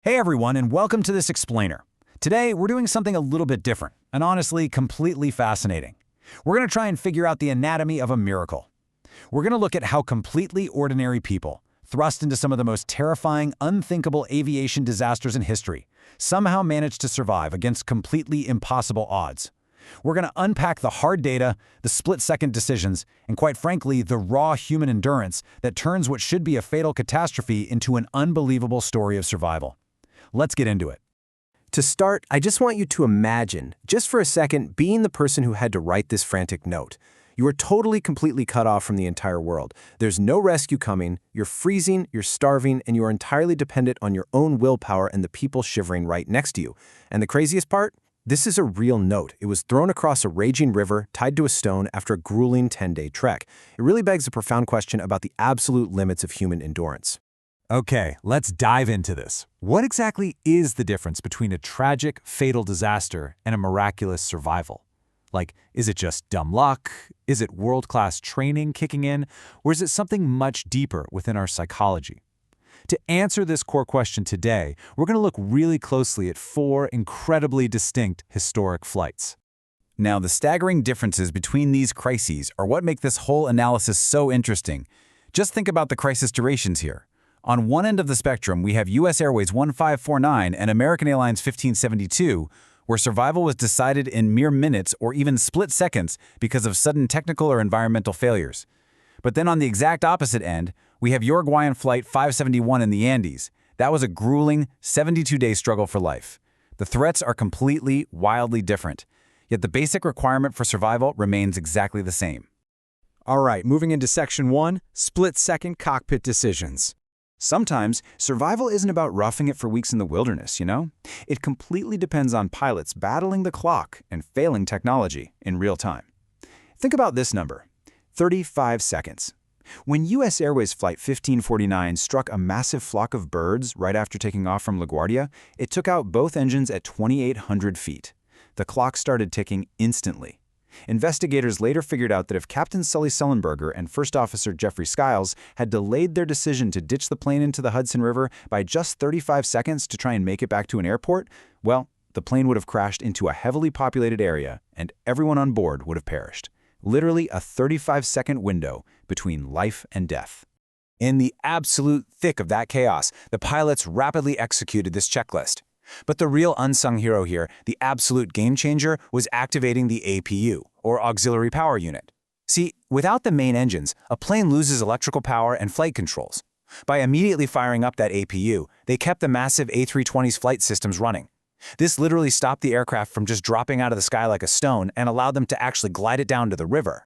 Hey everyone, and welcome to this explainer. Today, we're doing something a little bit different, and honestly, completely fascinating. We're going to try and figure out the anatomy of a miracle. We're going to look at how completely ordinary people, thrust into some of the most terrifying, unthinkable aviation disasters in history, somehow managed to survive against completely impossible odds. We're going to unpack the hard data, the split-second decisions, and quite frankly, the raw human endurance that turns what should be a fatal catastrophe into an unbelievable story of survival. Let's get into it. To start, I just want you to imagine, just for a second, being the person who had to write this frantic note. You are totally, completely cut off from the entire world. There's no rescue coming, you're freezing, you're starving, and you are entirely dependent on your own willpower and the people shivering right next to you. And the craziest part? This is a real note. It was thrown across a raging river, tied to a stone after a grueling 10-day trek. It really begs a profound question about the absolute limits of human endurance. Okay, let's dive into this. What exactly is the difference between a tragic, fatal disaster and a miraculous survival? Like, is it just dumb luck? Is it world-class training kicking in? Or is it something much deeper within our psychology? To answer this core question today, we're going to look really closely at four incredibly distinct historic flights. Now, the staggering differences between these crises are what make this whole analysis so interesting. Just think about the crisis durations here. On one end of the spectrum, we have U.S. Airways 1549 and American Airlines 1572, where survival was decided in mere minutes or even split seconds because of sudden technical or environmental failures. But then on the exact opposite end, we have Uruguayan Flight 571 in the Andes. That was a grueling 72-day struggle for life. The threats are completely, wildly different, yet the basic requirement for survival remains exactly the same. All right, moving into Section 1, split-second cockpit decisions. Sometimes, survival isn't about roughing it for weeks in the wilderness, you know? It completely depends on pilots battling the clock and failing technology in real time. Think about this number, 35 seconds. When U.S. Airways Flight 1549 struck a massive flock of birds right after taking off from LaGuardia, it took out both engines at 2,800 feet. The clock started ticking instantly. Investigators later figured out that if Captain Sully Sullenberger and First Officer Jeffrey Skiles had delayed their decision to ditch the plane into the Hudson River by just 35 seconds to try and make it back to an airport, well, the plane would have crashed into a heavily populated area and everyone on board would have perished. Literally a 35-second window between life and death. In the absolute thick of that chaos, the pilots rapidly executed this checklist. But the real unsung hero here, the absolute game changer, was activating the APU, or Auxiliary Power Unit. See, without the main engines, a plane loses electrical power and flight controls. By immediately firing up that APU, they kept the massive A320's flight systems running. This literally stopped the aircraft from just dropping out of the sky like a stone and allowed them to actually glide it down to the river.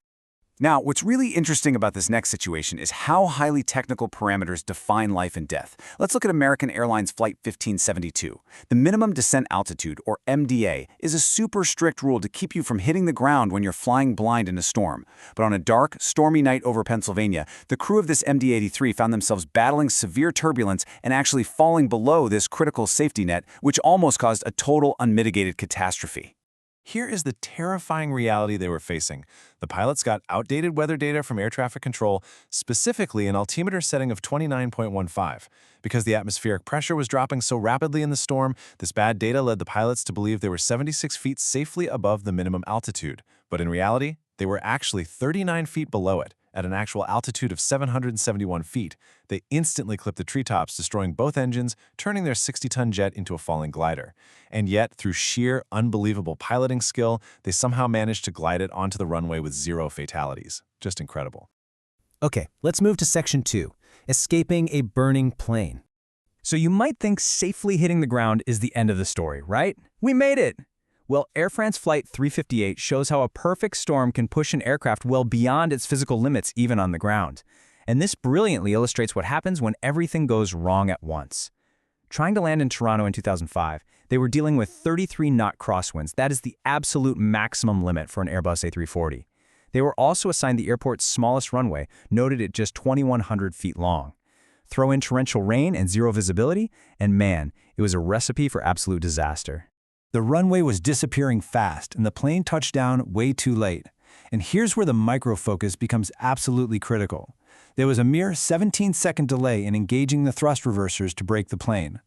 Now, what's really interesting about this next situation is how highly technical parameters define life and death. Let's look at American Airlines Flight 1572. The minimum descent altitude, or MDA, is a super strict rule to keep you from hitting the ground when you're flying blind in a storm. But on a dark, stormy night over Pennsylvania, the crew of this MD-83 found themselves battling severe turbulence and actually falling below this critical safety net, which almost caused a total unmitigated catastrophe. Here is the terrifying reality they were facing. The pilots got outdated weather data from air traffic control, specifically an altimeter setting of 29.15. Because the atmospheric pressure was dropping so rapidly in the storm, this bad data led the pilots to believe they were 76 feet safely above the minimum altitude. But in reality, they were actually 39 feet below it. At an actual altitude of 771 feet, they instantly clipped the treetops, destroying both engines, turning their 60-ton jet into a falling glider. And yet, through sheer, unbelievable piloting skill, they somehow managed to glide it onto the runway with 0 fatalities. Just incredible. Okay, let's move to Section 2, escaping a burning plane. So you might think safely hitting the ground is the end of the story, right? We made it! Well, Air France Flight 358 shows how a perfect storm can push an aircraft well beyond its physical limits even on the ground. And this brilliantly illustrates what happens when everything goes wrong at once. Trying to land in Toronto in 2005, they were dealing with 33-knot crosswinds. That is the absolute maximum limit for an Airbus A340. They were also assigned the airport's smallest runway, noted at just 2,100 feet long. Throw in torrential rain and 0 visibility, and man, it was a recipe for absolute disaster. The runway was disappearing fast, and the plane touched down way too late. And here's where the microfocus becomes absolutely critical. There was a mere 17-second delay in engaging the thrust reversers to brake the plane.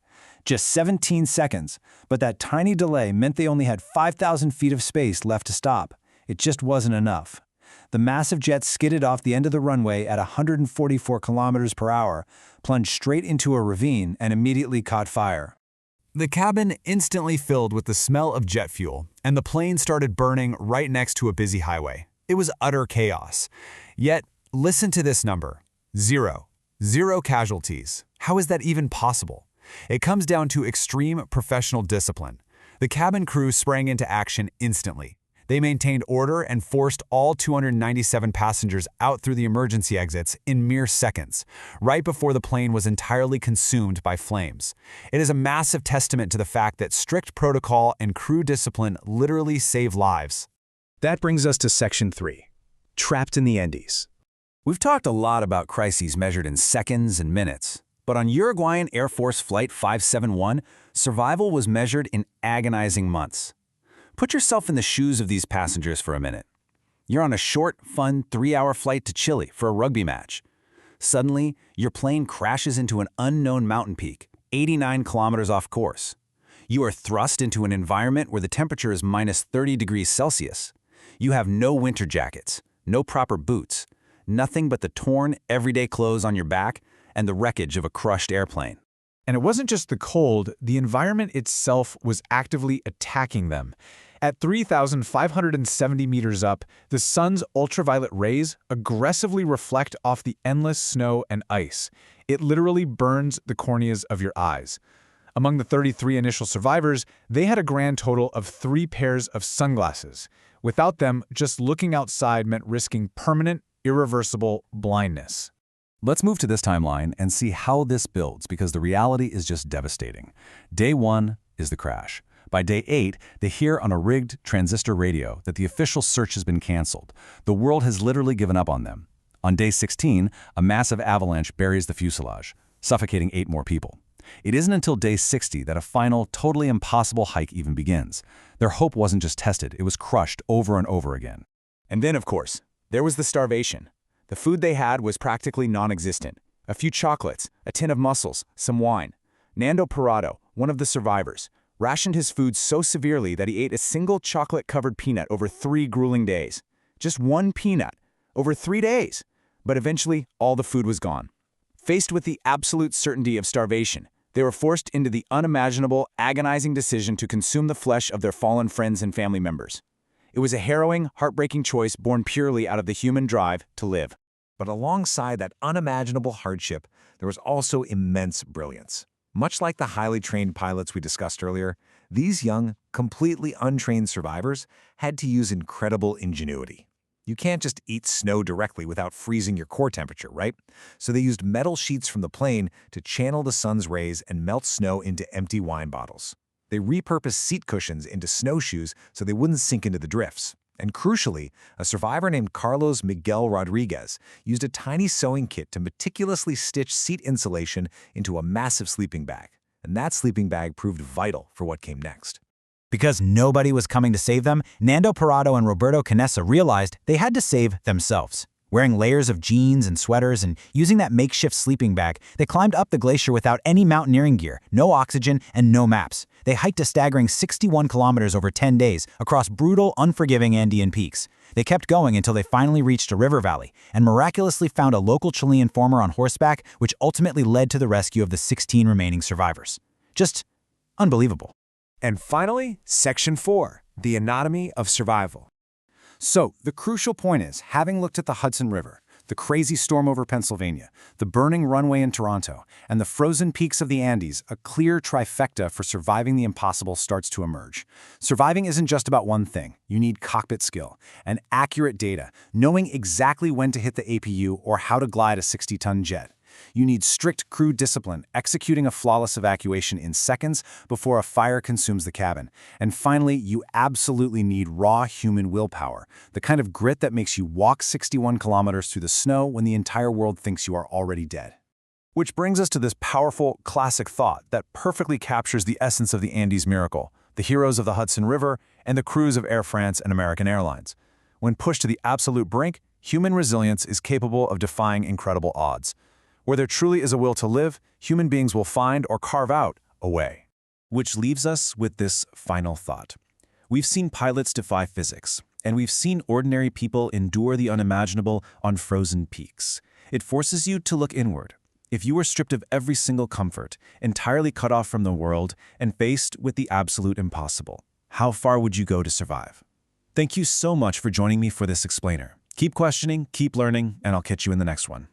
Just 17 seconds, but that tiny delay meant they only had 5,000 feet of space left to stop. It just wasn't enough. The massive jet skidded off the end of the runway at 144 kilometers per hour, plunged straight into a ravine, and immediately caught fire. The cabin instantly filled with the smell of jet fuel, and the plane started burning right next to a busy highway. It was utter chaos. Yet, listen to this number. 0. 0 casualties. How is that even possible? It comes down to extreme professional discipline. The cabin crew sprang into action instantly. They maintained order and forced all 297 passengers out through the emergency exits in mere seconds, right before the plane was entirely consumed by flames. It is a massive testament to the fact that strict protocol and crew discipline literally save lives. That brings us to Section 3, Trapped in the Andes. We've talked a lot about crises measured in seconds and minutes, but on Uruguayan Air Force Flight 571, survival was measured in agonizing months. Put yourself in the shoes of these passengers for a minute. You're on a short, fun 3-hour flight to Chile for a rugby match. Suddenly, your plane crashes into an unknown mountain peak, 89 kilometers off course. You are thrust into an environment where the temperature is minus 30 degrees Celsius. You have no winter jackets, no proper boots, nothing but the torn, everyday clothes on your back and the wreckage of a crushed airplane. And it wasn't just the cold, the environment itself was actively attacking them. At 3,570 meters up, the sun's ultraviolet rays aggressively reflect off the endless snow and ice. It literally burns the corneas of your eyes. Among the 33 initial survivors, they had a grand total of 3 pairs of sunglasses. Without them, just looking outside meant risking permanent, irreversible blindness. Let's move to this timeline and see how this builds, because the reality is just devastating. Day 1 is the crash. By day 8, they hear on a rigged transistor radio that the official search has been canceled. The world has literally given up on them. On day 16, a massive avalanche buries the fuselage, suffocating 8 more people. It isn't until day 60 that a final, totally impossible hike even begins. Their hope wasn't just tested, it was crushed over and over again. And then, of course, there was the starvation. The food they had was practically non-existent. A few chocolates, a tin of mussels, some wine. Nando Parado, one of the survivors, rationed his food so severely that he ate a single chocolate-covered peanut over 3 grueling days. Just one peanut, over 3 days. But eventually, all the food was gone. Faced with the absolute certainty of starvation, they were forced into the unimaginable, agonizing decision to consume the flesh of their fallen friends and family members. It was a harrowing, heartbreaking choice born purely out of the human drive to live. But alongside that unimaginable hardship, there was also immense brilliance. Much like the highly trained pilots we discussed earlier, these young, completely untrained survivors had to use incredible ingenuity. You can't just eat snow directly without freezing your core temperature, right? So they used metal sheets from the plane to channel the sun's rays and melt snow into empty wine bottles. They repurposed seat cushions into snowshoes so they wouldn't sink into the drifts. And crucially, a survivor named Carlos Miguel Rodriguez used a tiny sewing kit to meticulously stitch seat insulation into a massive sleeping bag. And that sleeping bag proved vital for what came next. Because nobody was coming to save them, Nando Parado and Roberto Canessa realized they had to save themselves. Wearing layers of jeans and sweaters and using that makeshift sleeping bag, they climbed up the glacier without any mountaineering gear, no oxygen, and no maps. They hiked a staggering 61 kilometers over 10 days across brutal, unforgiving Andean peaks. They kept going until they finally reached a river valley and miraculously found a local Chilean farmer on horseback, which ultimately led to the rescue of the 16 remaining survivors. Just unbelievable. And finally, Section 4, the anatomy of survival. So, the crucial point is, having looked at the Hudson River, the crazy storm over Pennsylvania, the burning runway in Toronto, and the frozen peaks of the Andes, a clear trifecta for surviving the impossible starts to emerge. Surviving isn't just about one thing. You need cockpit skill and accurate data, knowing exactly when to hit the APU or how to glide a 60-ton jet. You need strict crew discipline, executing a flawless evacuation in seconds before a fire consumes the cabin. And finally, you absolutely need raw human willpower, the kind of grit that makes you walk 61 kilometers through the snow when the entire world thinks you are already dead. Which brings us to this powerful, classic thought that perfectly captures the essence of the Andes miracle, the heroes of the Hudson River, and the crews of Air France and American Airlines. When pushed to the absolute brink, human resilience is capable of defying incredible odds. Where there truly is a will to live, human beings will find or carve out away. Which leaves us with this final thought. We've seen pilots defy physics, and we've seen ordinary people endure the unimaginable on frozen peaks. It forces you to look inward. If you were stripped of every single comfort, entirely cut off from the world, and faced with the absolute impossible, how far would you go to survive? Thank you so much for joining me for this explainer. Keep questioning, keep learning, and I'll catch you in the next one.